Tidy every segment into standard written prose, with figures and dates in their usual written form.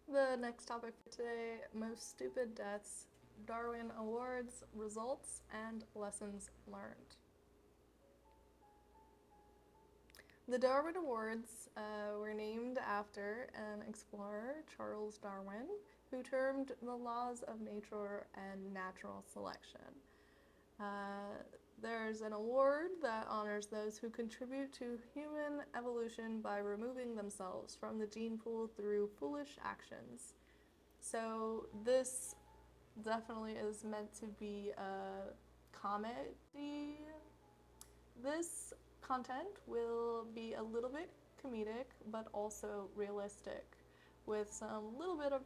The next topic for today, most stupid deaths, Darwin Awards, results, and lessons learned. The Darwin Awards were named after an explorer, Charles Darwin, who termed the laws of nature and natural selection. Uh, there's an award that honors those who contribute to human evolution by removing themselves from the gene pool through foolish actions. So this definitely is meant to be a comedy. This content will be a little bit comedic, but also realistic, with some little bit of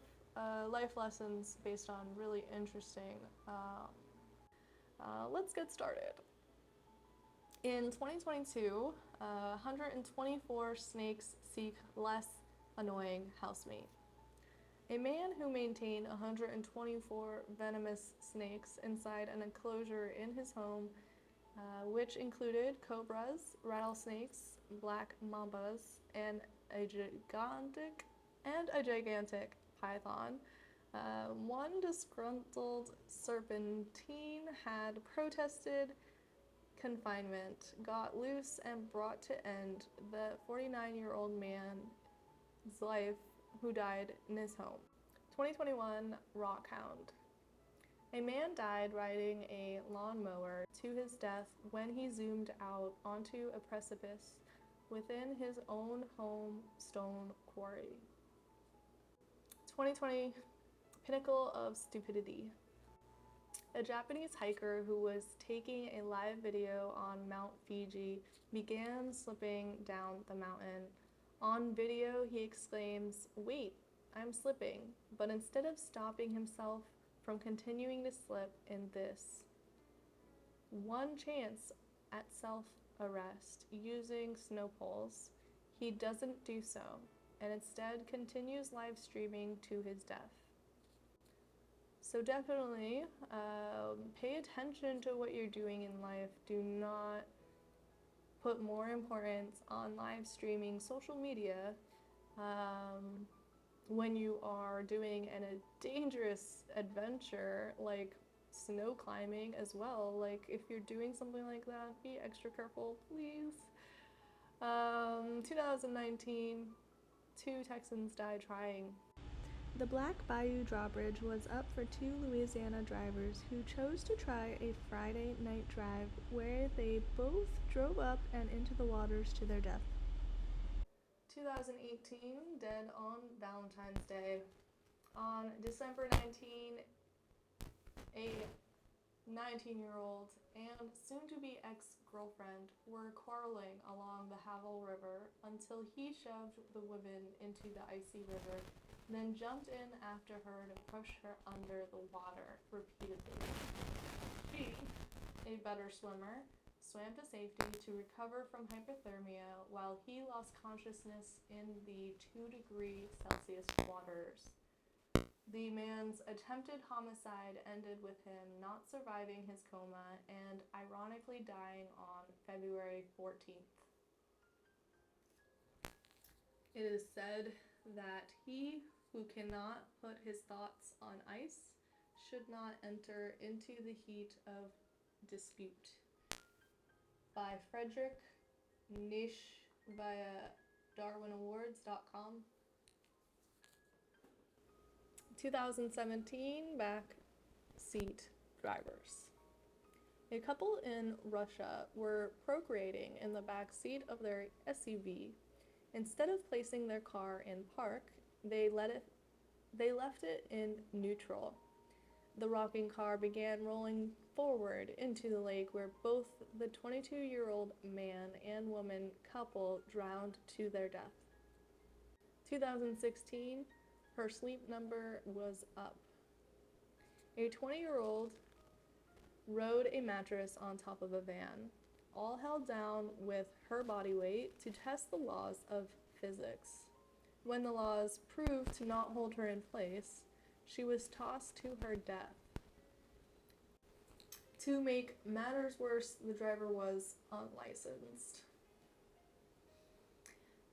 life lessons based on really interesting. Let's get started. In 2022, 124 snakes seek less annoying housemate. A man who maintained 124 venomous snakes inside an enclosure in his home, which included cobras, rattlesnakes, black mambas, and a gigantic python. One disgruntled serpentine had protested confinement, got loose, and brought to end the 49-year-old man's life who died in his home. 2021 Rock Hound. A man died riding a lawnmower to his death when he zoomed out onto a precipice within his own home stone quarry. 2020 Pinnacle of Stupidity. A Japanese hiker who was taking a live video on Mount Fuji began slipping down the mountain. On video, he exclaims, "Wait, I'm slipping," but instead of stopping himself from continuing to slip in this one chance at self-arrest using snow poles, he doesn't do so, and instead continues live streaming to his death. So definitely pay attention to what you're doing in life. Do not put more importance on live streaming social media when you are doing a dangerous adventure like snow climbing as well. Like, if you're doing something like that, be extra careful, please. 2019, 2 Texans died trying. The Black Bayou Drawbridge was up for 2 Louisiana drivers who chose to try a Friday night drive where they both drove up and into the waters to their death. 2018, dead on Valentine's Day. On December 19, a 19-year-old and soon-to-be ex-girlfriend were quarreling along the Havel River until he shoved the woman into the icy river, then jumped in after her to push her under the water repeatedly. She, a better swimmer, swam to safety to recover from hypothermia while he lost consciousness in the 2-degree Celsius waters. The man's attempted homicide ended with him not surviving his coma and ironically dying on February 14th. It is said that he who cannot put his thoughts on ice should not enter into the heat of dispute. By Frederick Nish via darwinawards.com. 2017 back seat drivers. A couple in Russia were procreating in the back seat of their SUV. Instead of placing their car in park, they left it in neutral. The rocking car began rolling forward into the lake where both the 22-year-old man and woman couple drowned to their death. 2016, her sleep number was up. A 20-year-old rode a mattress on top of a van, all held down with her body weight to test the laws of physics. When the laws proved to not hold her in place, she was tossed to her death. To make matters worse, the driver was unlicensed.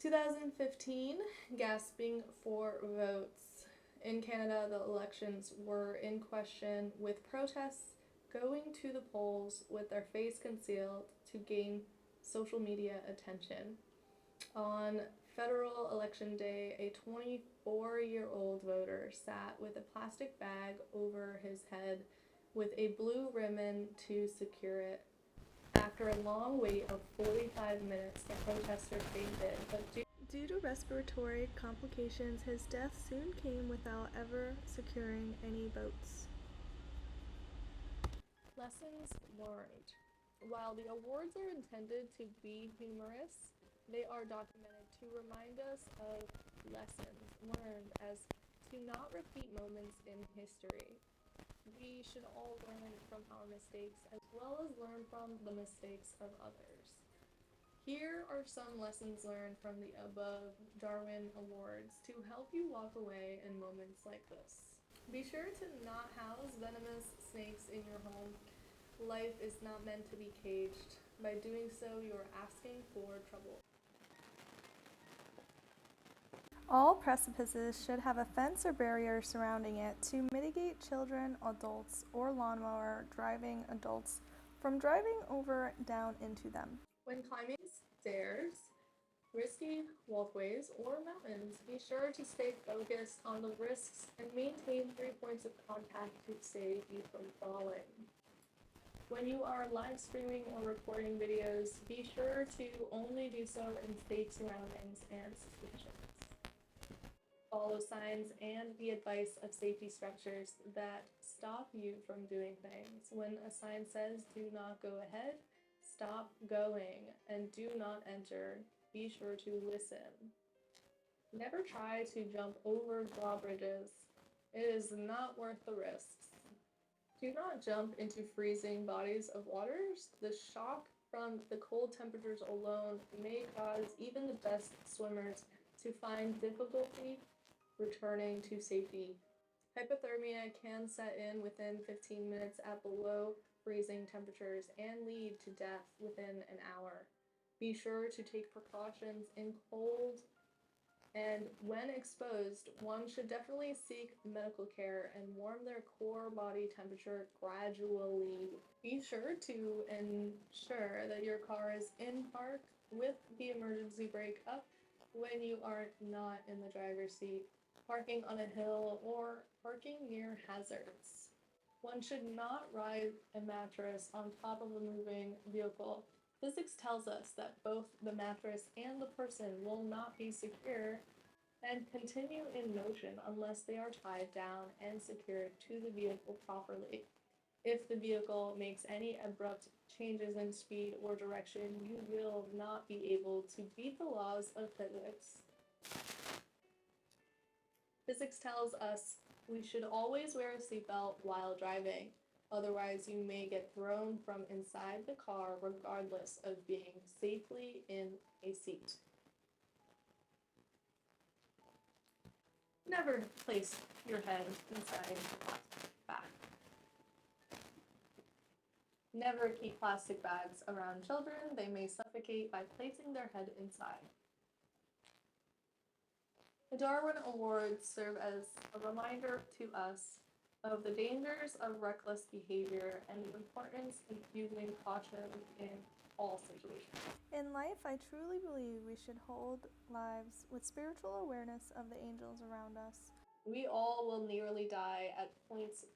2015, gasping for votes. In Canada, the elections were in question, with protests going to the polls with their face concealed to gain social media attention. On federal election day, a 24-year-old voter sat with a plastic bag over his head with a blue ribbon to secure it. After a long wait of 45 minutes, the protester fainted, but due to respiratory complications, his death soon came without ever securing any votes. Lessons learned. While the awards are intended to be humorous, they are documented to remind us of lessons learned as to not repeat moments in history. We should all learn from our mistakes as well as learn from the mistakes of others. Here are some lessons learned from the above Darwin Awards to help you walk away in moments like this. Be sure to not house venomous snakes in your home. Life is not meant to be caged. By doing so, you are asking for trouble. All precipices should have a fence or barrier surrounding it to mitigate children, adults, or lawnmower driving adults from driving over down into them. When climbing stairs, risky walkways, or mountains, be sure to stay focused on the risks and maintain 3 points of contact to save you from falling. When you are live streaming or recording videos, be sure to only do so in safe surroundings and situations. Follow signs and the advice of safety structures that stop you from doing things. When a sign says do not go ahead, stop going and do not enter. Be sure to listen. Never try to jump over drawbridges. It is not worth the risks. Do not jump into freezing bodies of waters. The shock from the cold temperatures alone may cause even the best swimmers to find difficulty returning to safety. Hypothermia can set in within 15 minutes at below freezing temperatures and lead to death within an hour. Be sure to take precautions in cold, and when exposed, one should definitely seek medical care and warm their core body temperature gradually. Be sure to ensure that your car is in park with the emergency brake up when you are not in the driver's seat, parking on a hill, or parking near hazards. One should not ride a mattress on top of a moving vehicle. Physics tells us that both the mattress and the person will not be secure and continue in motion unless they are tied down and secured to the vehicle properly. If the vehicle makes any abrupt changes in speed or direction, you will not be able to beat the laws of physics. Physics tells us we should always wear a seatbelt while driving. Otherwise, you may get thrown from inside the car regardless of being safely in a seat. Never place your head inside a plastic bag. Never keep plastic bags around children. They may suffocate by placing their head inside. The Darwin Awards serve as a reminder to us of the dangers of reckless behavior and the importance of using caution in all situations. In life, I truly believe we should hold lives with spiritual awareness of the angels around us. We all will nearly die at points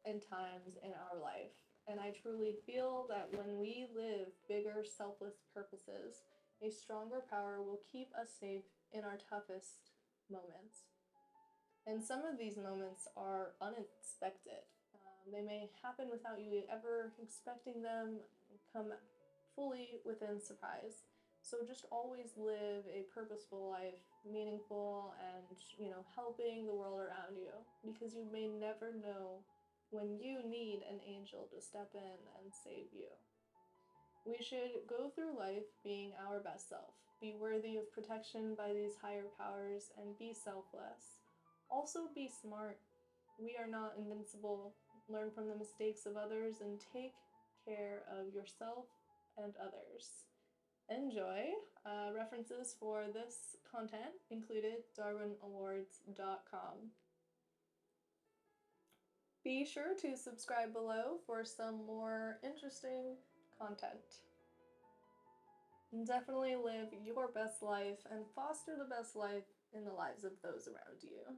and times in our life, and I truly feel that when we live bigger, selfless purposes, a stronger power will keep us safe in our toughest moments. And some of these moments are unexpected. They may happen without you ever expecting them, come fully within surprise. So just always live a purposeful life, meaningful, and helping the world around you, because you may never know when you need an angel to step in and save you. We should go through life being our best self, be worthy of protection by these higher powers, and be selfless. Also be smart. We are not invincible. Learn from the mistakes of others and take care of yourself and others. Enjoy. References for this content included darwinawards.com. Be sure to subscribe below for some more interesting content. And definitely live your best life and foster the best life in the lives of those around you.